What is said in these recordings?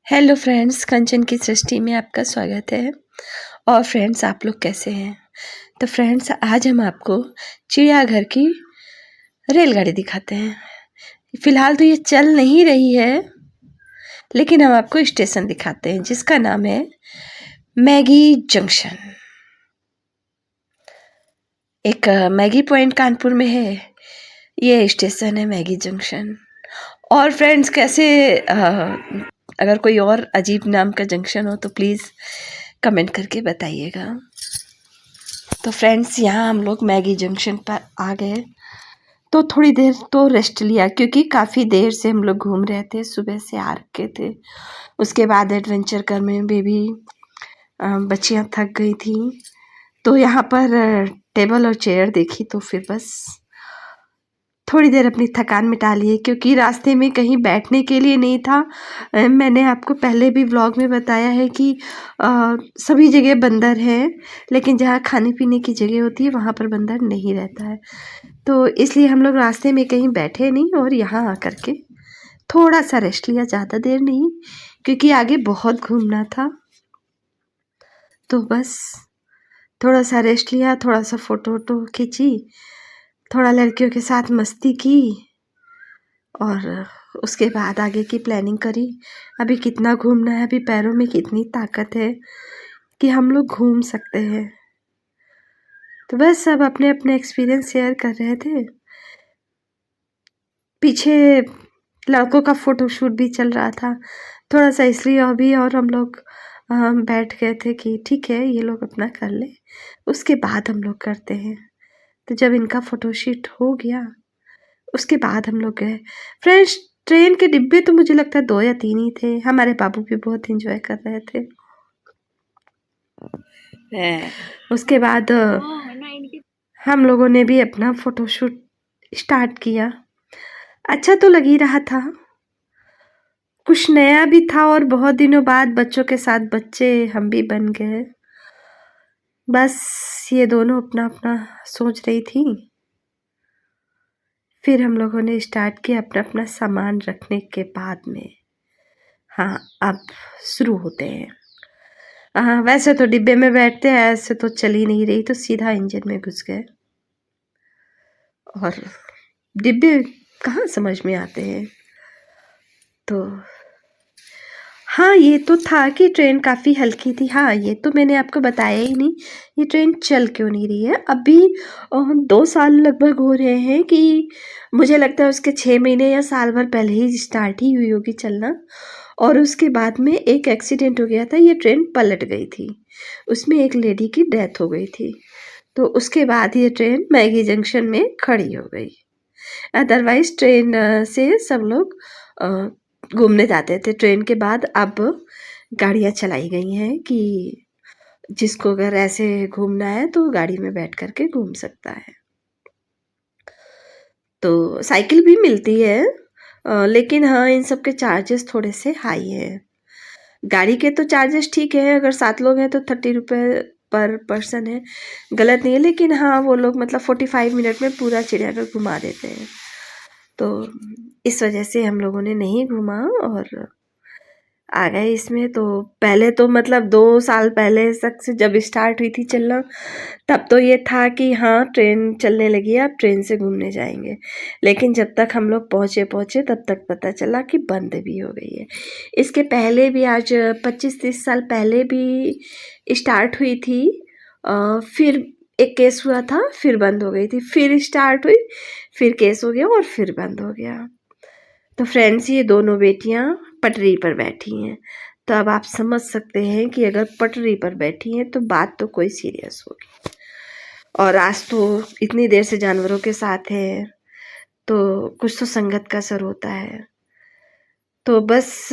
Hello friends, कंचन की सृष्टि में आपका स्वागत है। और फ्रेंड्स, आप लोग कैसे हैं? तो फ्रेंड्स, आज हम आपको चिड़ियाघर की रेलगाड़ी दिखाते हैं। फ़िलहाल तो ये चल नहीं रही है, लेकिन हम आपको स्टेशन दिखाते हैं जिसका नाम है मैगी जंक्शन। एक मैगी पॉइंट कानपुर में है, ये स्टेशन है मैगी जंक्शन। और फ्रेंड्स, कैसे अगर कोई और अजीब नाम का जंक्शन हो तो प्लीज़ कमेंट करके बताइएगा। तो फ्रेंड्स, यहाँ हम लोग मैगी जंक्शन पर आ गए तो थोड़ी देर तो रेस्ट लिया, क्योंकि काफ़ी देर से हम लोग घूम रहे थे, सुबह से आ रखे थे। उसके बाद एडवेंचर करने में भी बच्चियाँ थक गई थी, तो यहाँ पर टेबल और चेयर देखी तो फिर बस थोड़ी देर अपनी थकान मिटा लिए, क्योंकि रास्ते में कहीं बैठने के लिए नहीं था। मैंने आपको पहले भी व्लॉग में बताया है कि सभी जगह बंदर हैं, लेकिन जहाँ खाने पीने की जगह होती है वहाँ पर बंदर नहीं रहता है। तो इसलिए हम लोग रास्ते में कहीं बैठे नहीं और यहाँ आकर के थोड़ा सा रेस्ट लिया, ज़्यादा देर नहीं, क्योंकि आगे बहुत घूमना था। तो बस थोड़ा सा रेस्ट लिया, थोड़ा सा फ़ोटो वोटो खींची, थोड़ा लड़कियों के साथ मस्ती की और उसके बाद आगे की प्लानिंग करी। अभी कितना घूमना है, अभी पैरों में कितनी ताकत है कि हम लोग घूम सकते हैं। तो बस सब अपने अपने एक्सपीरियंस शेयर कर रहे थे। पीछे लड़कों का फ़ोटो शूट भी चल रहा था थोड़ा सा, इसलिए अभी और हम लोग बैठ गए थे कि ठीक है, ये लोग अपना कर ले, उसके बाद हम लोग करते हैं। तो जब इनका फ़ोटोशूट हो गया उसके बाद हम लोग गए। फ्रेंड्स, ट्रेन के डिब्बे तो मुझे लगता है 2 या 3 ही थे। हमारे बाबू भी बहुत एंजॉय कर रहे थे। उसके बाद हम लोगों ने भी अपना फ़ोटोशूट स्टार्ट किया। अच्छा तो लग ही रहा था, कुछ नया भी था और बहुत दिनों बाद बच्चों के साथ बच्चे हम भी बन गए। बस ये दोनों अपना अपना सोच रही थी। फिर हम लोगों ने स्टार्ट किया अपना अपना सामान रखने के बाद में। हाँ, अब शुरू होते हैं। हाँ, वैसे तो डिब्बे में बैठते हैं, ऐसे तो चल ही नहीं रही, तो सीधा इंजन में घुस गए। और डिब्बे कहाँ समझ में आते हैं। तो हाँ, ये तो था कि ट्रेन काफ़ी हल्की थी। हाँ, ये तो मैंने आपको बताया ही नहीं, ये ट्रेन चल क्यों नहीं रही है। अभी 2 साल लगभग हो रहे हैं कि मुझे लगता है उसके 6 महीने या साल भर पहले ही स्टार्ट ही हुई होगी चलना। और उसके बाद में एक एक्सीडेंट हो गया था, ये ट्रेन पलट गई थी, उसमें एक लेडी की डेथ हो गई थी। तो उसके बाद ये ट्रेन मैगी जंक्शन में खड़ी हो गई। अदरवाइज़ ट्रेन से सब लोग घूमने जाते थे। ट्रेन के बाद अब गाड़ियाँ चलाई गई हैं कि जिसको अगर ऐसे घूमना है तो गाड़ी में बैठ कर के घूम सकता है। तो साइकिल भी मिलती है, लेकिन हाँ, इन सब के चार्जेस थोड़े से हाई हैं। गाड़ी के तो चार्जेस ठीक है, अगर 7 लोग हैं तो 30 रुपये पर पर्सन है, गलत नहीं है, लेकिन हाँ, वो लोग मतलब 45 मिनट में पूरा चिड़ियाघर घुमा देते हैं। तो इस वजह से हम लोगों ने नहीं घूमा और आ गए इसमें। तो पहले तो मतलब 2 साल पहले तक से जब स्टार्ट हुई थी चलना, तब तो ये था कि हाँ, ट्रेन चलने लगी है, अब ट्रेन से घूमने जाएंगे। लेकिन जब तक हम लोग पहुँचे तब तक पता चला कि बंद भी हो गई है। इसके पहले भी आज 25-30 साल पहले भी स्टार्ट हुई थी, फिर एक केस हुआ था, फिर बंद हो गई थी, फिर स्टार्ट हुई, फिर केस हो गया और फिर बंद हो गया। तो फ्रेंड्स, ये दोनों बेटियां पटरी पर बैठी हैं। तो अब आप समझ सकते हैं कि अगर पटरी पर बैठी हैं तो बात तो कोई सीरियस होगी। और आज तो इतनी देर से जानवरों के साथ है, तो कुछ तो संगत का असर होता है। तो बस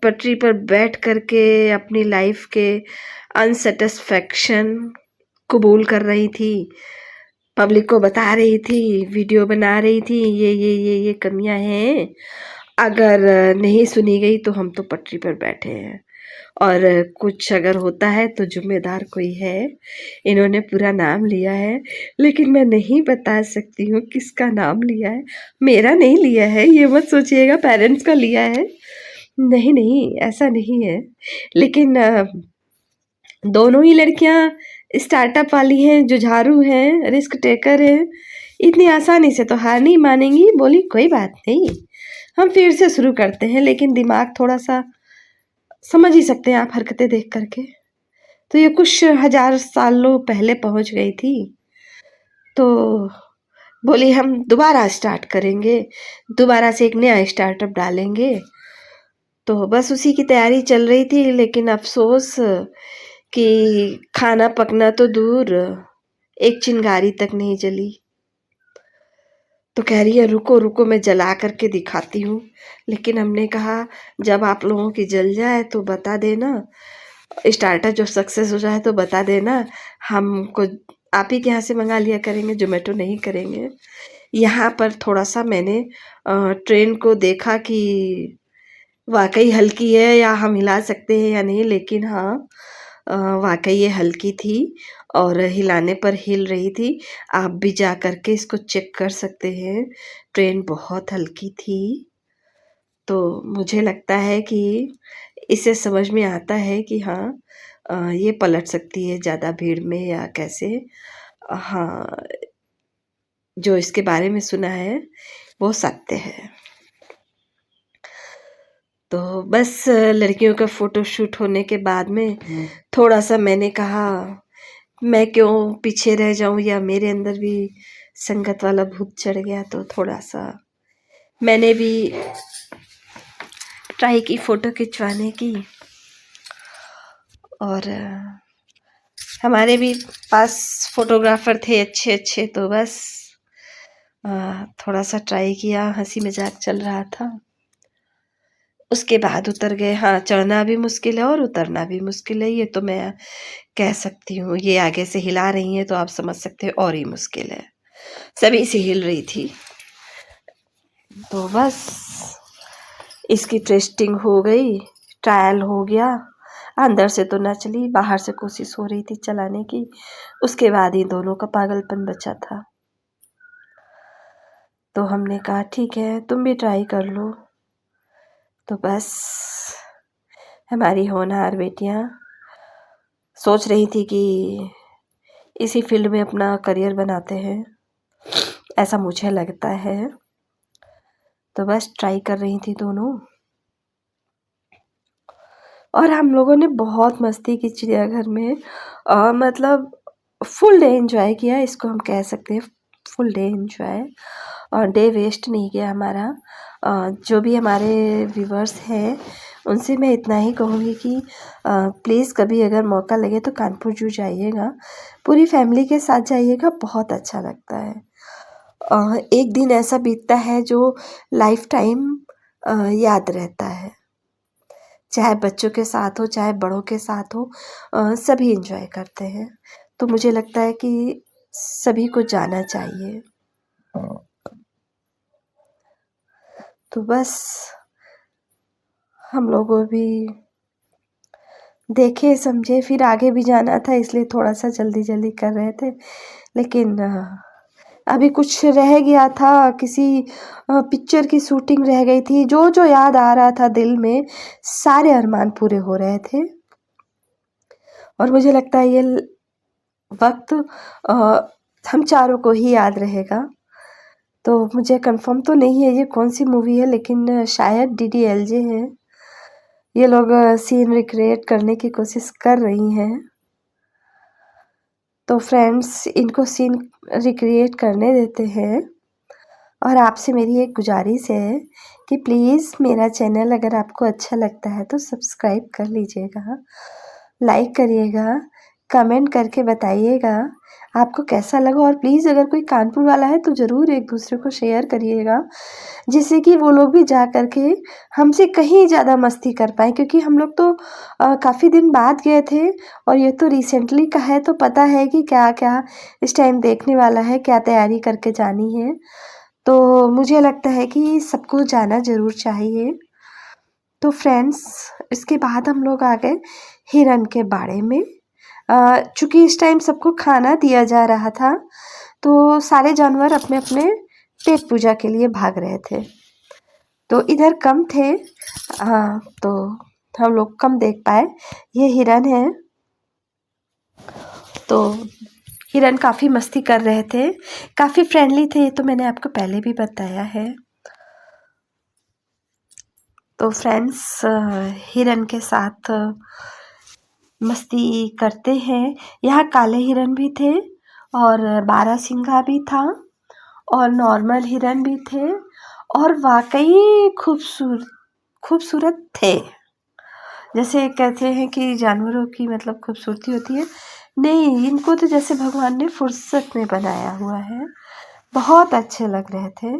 पटरी पर बैठ करके अपनी लाइफ के अनसेटिस्फैक्शन कबूल कर रही थी, पब्लिक को बता रही थी, वीडियो बना रही थी, ये कमियां हैं, अगर नहीं सुनी गई तो हम तो पटरी पर बैठे हैं और कुछ अगर होता है तो जिम्मेदार कोई है। इन्होंने पूरा नाम लिया है, लेकिन मैं नहीं बता सकती हूँ किसका नाम लिया है। मेरा नहीं लिया है, ये मत सोचिएगा, पेरेंट्स का लिया है। नहीं, नहीं, ऐसा नहीं है। लेकिन दोनों ही लड़कियाँ स्टार्टअप वाली हैं, जुझारू हैं, रिस्क टेकर हैं। इतनी आसानी से तो हार नहीं मानेंगी। बोली कोई बात नहीं, हम फिर से शुरू करते हैं, लेकिन दिमाग थोड़ा-सा समझ ही सकते हैं आप हरकतें देख कर के। तो ये कुछ हज़ार सालों पहले पहुँच गई थी। तो बोली हम दोबारा स्टार्ट करेंगे, दोबारा से एक नया स्टार्टअप डालेंगे। तो बस उसी की तैयारी चल रही थी, लेकिन अफ़सोस कि खाना पकना तो दूर, एक चिंगारी तक नहीं जली। तो कह रही है रुको, रुको मैं जला कर के दिखाती हूँ। लेकिन हमने कहा जब आप लोगों की जल जाए तो बता देना, स्टार्टर जो सक्सेस हो जाए तो बता देना, हमको आप ही के यहाँ से मंगा लिया करेंगे, ज़ोमैटो नहीं करेंगे। यहाँ पर थोड़ा-सा मैंने ट्रेन को देखा कि वाक़ई हल्की है या हम हिला सकते हैं या नहीं, लेकिन हाँ वाक़ई ये हल्की थी और हिलाने पर हिल रही थी। आप भी जा कर के इसको चेक कर सकते हैं, ट्रेन बहुत हल्की थी। तो मुझे लगता है कि इससे समझ में आता है कि हाँ ये पलट सकती है ज़्यादा भीड़ में या कैसे। हाँ, जो इसके बारे में सुना है वो सत्य है। तो बस लड़कियों का फ़ोटोशूट होने के बाद में थोड़ा-सा मैंने कहा मैं क्यों पीछे रह जाऊँ या मेरे अंदर भी संगत वाला भूत चढ़ गया, तो थोड़ा-सा मैंने भी ट्राई की फ़ोटो खिंचवाने की। और हमारे भी पास फ़ोटोग्राफ़र थे अच्छे-अच्छे, तो बस थोड़ा-सा ट्राई किया, हँसी मज़ाक चल रहा था। उसके बाद उतर गए। हाँ, चढ़ना भी मुश्किल है और उतरना भी मुश्किल है, ये तो मैं कह सकती हूँ। ये आगे से हिला रही हैं तो आप समझ सकते हो और ही मुश्किल है। सभी से हिल रही थी। तो बस इसकी टेस्टिंग हो गई, ट्रायल हो गया। अंदर से तो ना चली, बाहर से कोशिश हो रही थी चलाने की। उसके बाद ही दोनों का पागलपन बचा था। तो हमने कहा ठीक है तुम भी ट्राई कर लो। तो बस हमारी होनहार बेटियां सोच रही थी कि इसी फील्ड में अपना करियर बनाते हैं, ऐसा मुझे लगता है। तो बस ट्राई कर रही थी दोनों, और हम लोगों ने बहुत मस्ती की चिड़ियाघर में। मतलब फुल डे एंजॉय किया, इसको हम कह सकते हैं फुल डे एंजॉय। और डे वेस्ट नहीं किया हमारा। जो भी हमारे व्यूवर्स हैं उनसे मैं इतना ही कहूँगी कि प्लीज़ कभी अगर मौका लगे तो कानपुर ज़ू जाइएगा, पूरी फैमिली के साथ जाइएगा, बहुत अच्छा लगता है। एक दिन ऐसा बीतता है जो लाइफ टाइम याद रहता है, चाहे बच्चों के साथ हो चाहे बड़ों के साथ हो, सभी एंजॉय करते हैं। तो मुझे लगता है कि सभी को जाना चाहिए। तो बस हम लोगों भी देखे समझे, फिर आगे भी जाना था इसलिए थोड़ा-सा जल्दी-जल्दी कर रहे थे। लेकिन अभी कुछ रह गया था, किसी पिक्चर की शूटिंग रह गई थी। जो याद आ रहा था दिल में, सारे अरमान पूरे हो रहे थे। और मुझे लगता है ये वक्त हम चारों को ही याद रहेगा। तो मुझे कंफर्म तो नहीं है ये कौन सी मूवी है, लेकिन शायद DDLJ है। ये लोग सीन रिक्रिएट करने की कोशिश कर रही हैं। तो फ्रेंड्स इनको सीन रिक्रिएट करने देते हैं। और आपसे मेरी एक गुजारिश है कि प्लीज़ मेरा चैनल अगर आपको अच्छा लगता है तो सब्सक्राइब कर लीजिएगा, लाइक करिएगा, कमेंट करके बताइएगा आपको कैसा लगा। और प्लीज़ अगर कोई कानपुर वाला है तो ज़रूर एक दूसरे को शेयर करिएगा, जिससे कि वो लोग भी जा कर के हमसे कहीं ज़्यादा मस्ती कर पाएँ। क्योंकि हम लोग तो काफ़ी दिन बाद गए थे और ये तो रिसेंटली का है, तो पता है कि क्या-क्या इस टाइम देखने वाला है, क्या तैयारी करके जानी है। तो मुझे लगता है कि सबको जाना ज़रूर चाहिए। तो फ्रेंड्स इसके बाद हम लोग आ गए हिरन के बाड़े में। चूँकि इस टाइम सबको खाना दिया जा रहा था, तो सारे जानवर अपने-अपने पेट पूजा के लिए भाग रहे थे। तो इधर कम थे, हाँ, तो हम लोग कम देख पाए। ये हिरन है, तो हिरन काफ़ी मस्ती कर रहे थे, काफ़ी फ्रेंडली थे, ये तो मैंने आपको पहले भी बताया है। तो फ्रेंड्स, हिरन के साथ मस्ती करते हैं। यहाँ काले हिरन भी थे और बारहसिंगा भी था और नॉर्मल हिरन भी थे और वाकई खूबसूरत थे। जैसे कहते हैं कि जानवरों की मतलब खूबसूरती होती है, नहीं, इनको तो जैसे भगवान ने फुर्सत में बनाया हुआ है, बहुत अच्छे लग रहे थे।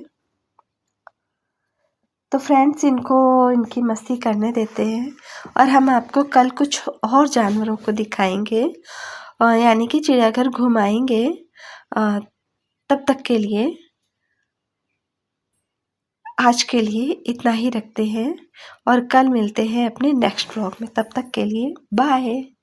तो फ्रेंड्स, इनको इनकी मस्ती करने देते हैं और हम आपको कल कुछ और जानवरों को दिखाएंगे, यानी कि चिड़ियाघर घुमाएंगे। तब तक के लिए, आज के लिए इतना ही रखते हैं और कल मिलते हैं अपने नेक्स्ट व्लॉग में। तब तक के लिए बाय।